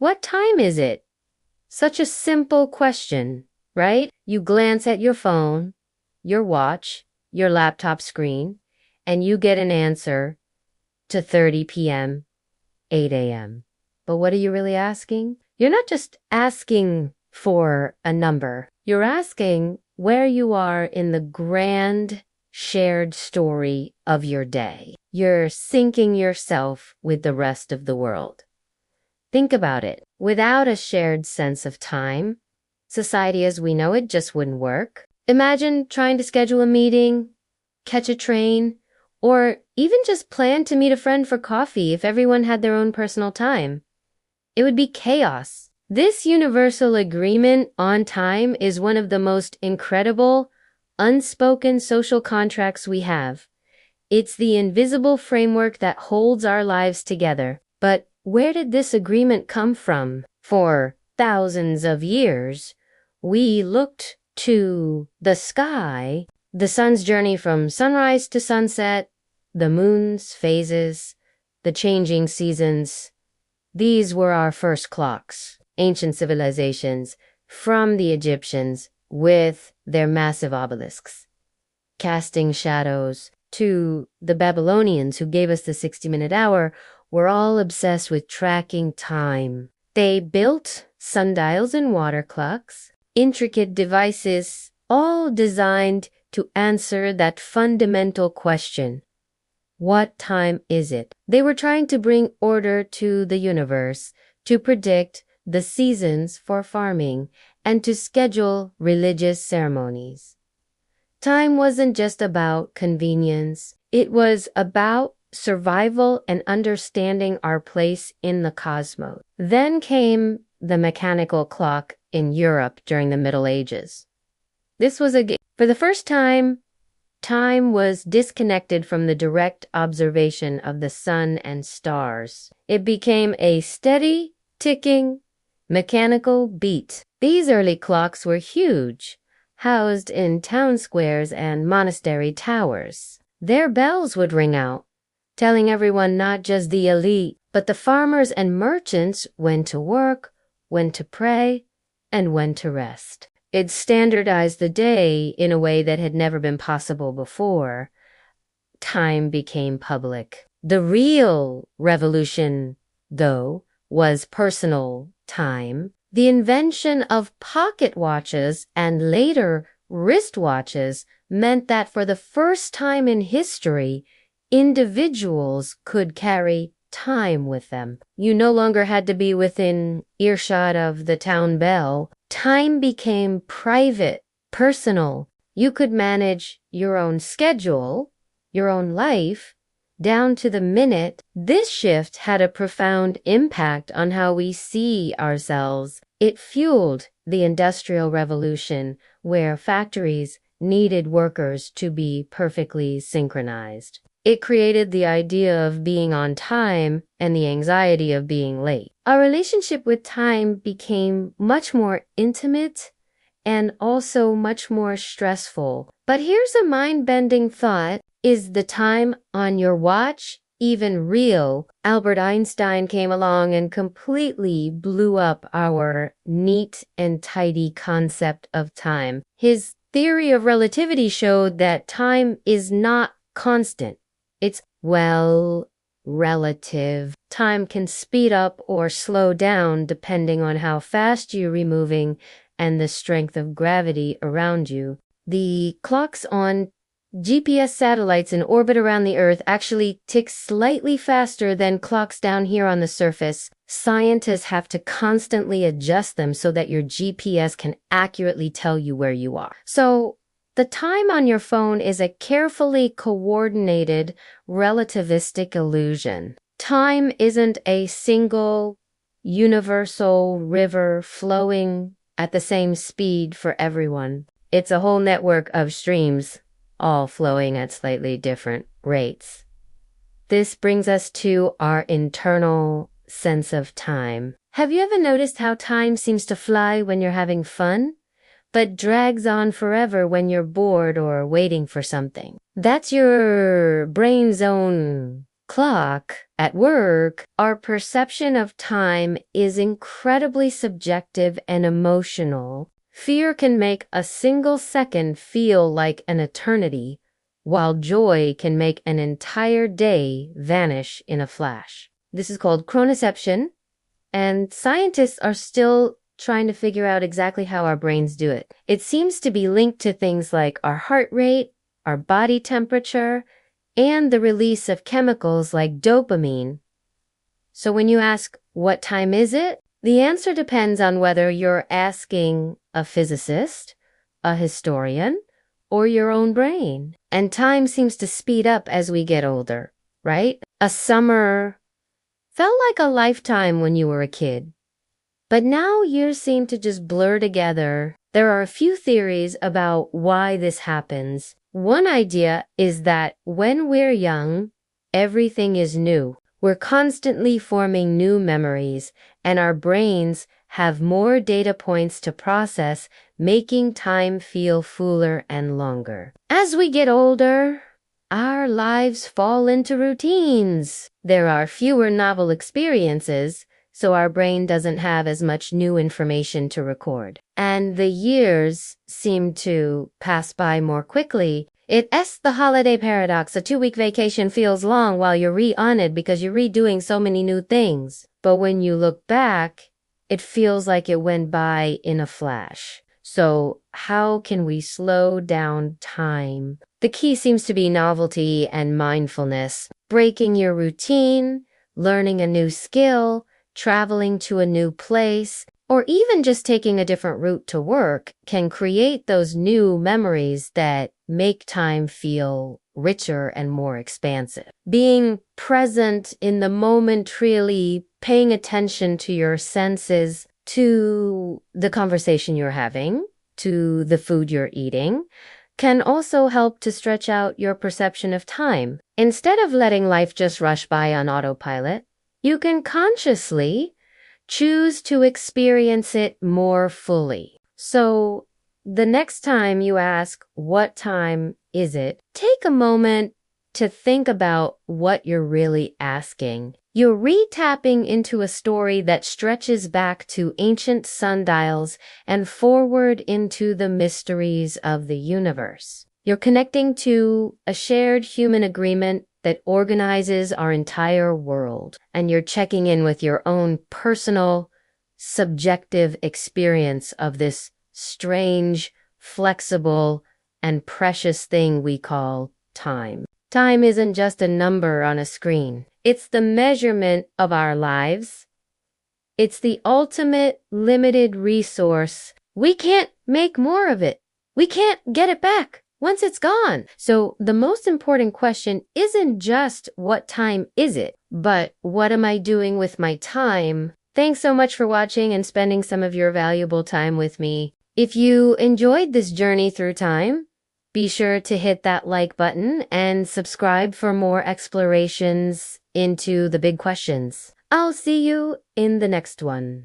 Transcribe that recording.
What time is it? Such a simple question, right? You glance at your phone, your watch, your laptop screen, and you get an answer to 30 p.m., 8 a.m. But what are you really asking? You're not just asking for a number. You're asking where you are in the grand shared story of your day. You're syncing yourself with the rest of the world. Think about it. Without a shared sense of time, society as we know it just wouldn't work. Imagine trying to schedule a meeting, catch a train, or even just plan to meet a friend for coffee if everyone had their own personal time. It would be chaos. This universal agreement on time is one of the most incredible, unspoken social contracts we have. It's the invisible framework that holds our lives together. But where did this agreement come from? For thousands of years, we looked to the sky, the sun's journey from sunrise to sunset, the moon's phases, the changing seasons. These were our first clocks. Ancient civilizations, from the Egyptians with their massive obelisks, casting shadows, to the Babylonians who gave us the 60-minute hour, were all obsessed with tracking time. They built sundials and water clocks, intricate devices, all designed to answer that fundamental question. What time is it? They were trying to bring order to the universe, to predict the seasons for farming, and to schedule religious ceremonies. Time wasn't just about convenience. It was about survival and understanding our place in the cosmos. Then came the mechanical clock in Europe during the Middle Ages. This was for the first time, time was disconnected from the direct observation of the sun and stars. It became a steady, ticking, mechanical beat. These early clocks were huge, housed in town squares and monastery towers. Their bells would ring out, telling everyone, not just the elite, but the farmers and merchants, when to work, when to pray, and when to rest. It standardized the day in a way that had never been possible before. Time became public. The real revolution, though, was personal time. The invention of pocket watches and later wristwatches meant that for the first time in history, individuals could carry time with them. You no longer had to be within earshot of the town bell. Time became private, personal. You could manage your own schedule, your own life, down to the minute. This shift had a profound impact on how we see ourselves. It fueled the Industrial Revolution, where factories needed workers to be perfectly synchronized. It created the idea of being on time and the anxiety of being late. Our relationship with time became much more intimate and also much more stressful. But here's a mind-bending thought. Is the time on your watch even real? Albert Einstein came along and completely blew up our neat and tidy concept of time. His theory of relativity showed that time is not constant. It's, well, relative. Time can speed up or slow down depending on how fast you're moving and the strength of gravity around you. The clocks on GPS satellites in orbit around the Earth actually tick slightly faster than clocks down here on the surface. Scientists have to constantly adjust them so that your GPS can accurately tell you where you are. So the time on your phone is a carefully coordinated relativistic illusion. Time isn't a single universal river flowing at the same speed for everyone. It's a whole network of streams, all flowing at slightly different rates. This brings us to our internal sense of time. Have you ever noticed how time seems to fly when you're having fun, but drags on forever when you're bored or waiting for something? That's your brain's own clock At work, our perception of time is incredibly subjective and emotional. Fear can make a single second feel like an eternity, while joy can make an entire day vanish in a flash. This is called chronoception, and scientists are still trying to figure out exactly how our brains do it. It seems to be linked to things like our heart rate, our body temperature, and the release of chemicals like dopamine. So when you ask, what time is it? The answer depends on whether you're asking a physicist, a historian, or your own brain. And time seems to speed up as we get older, right? A summer felt like a lifetime when you were a kid. But now years seem to just blur together. There are a few theories about why this happens. One idea is that when we're young, everything is new. We're constantly forming new memories, and our brains have more data points to process, making time feel fuller and longer. As we get older, our lives fall into routines. There are fewer novel experiences, so our brain doesn't have as much new information to record. And the years seem to pass by more quickly. It's the holiday paradox. A 2-week vacation feels long while you're on it because you're redoing so many new things. But when you look back, it feels like it went by in a flash. So how can we slow down time? The key seems to be novelty and mindfulness. Breaking your routine, learning a new skill, traveling to a new place, or even just taking a different route to work can create those new memories that make time feel richer and more expansive. Being present in the moment, really paying attention to your senses, to the conversation you're having, to the food you're eating, can also help to stretch out your perception of time. Instead of letting life just rush by on autopilot, you can consciously choose to experience it more fully. So the next time you ask, what time is it? Take a moment to think about what you're really asking. You're re-tapping into a story that stretches back to ancient sundials and forward into the mysteries of the universe. You're connecting to a shared human agreement that organizes our entire world, and you're checking in with your own personal, subjective experience of this strange, flexible, and precious thing we call time. Time isn't just a number on a screen. It's the measurement of our lives. It's the ultimate limited resource. We can't make more of it. We can't get it back once it's gone. So the most important question isn't just what time is it, but what am I doing with my time? Thanks so much for watching and spending some of your valuable time with me. If you enjoyed this journey through time, be sure to hit that like button and subscribe for more explorations into the big questions. I'll see you in the next one.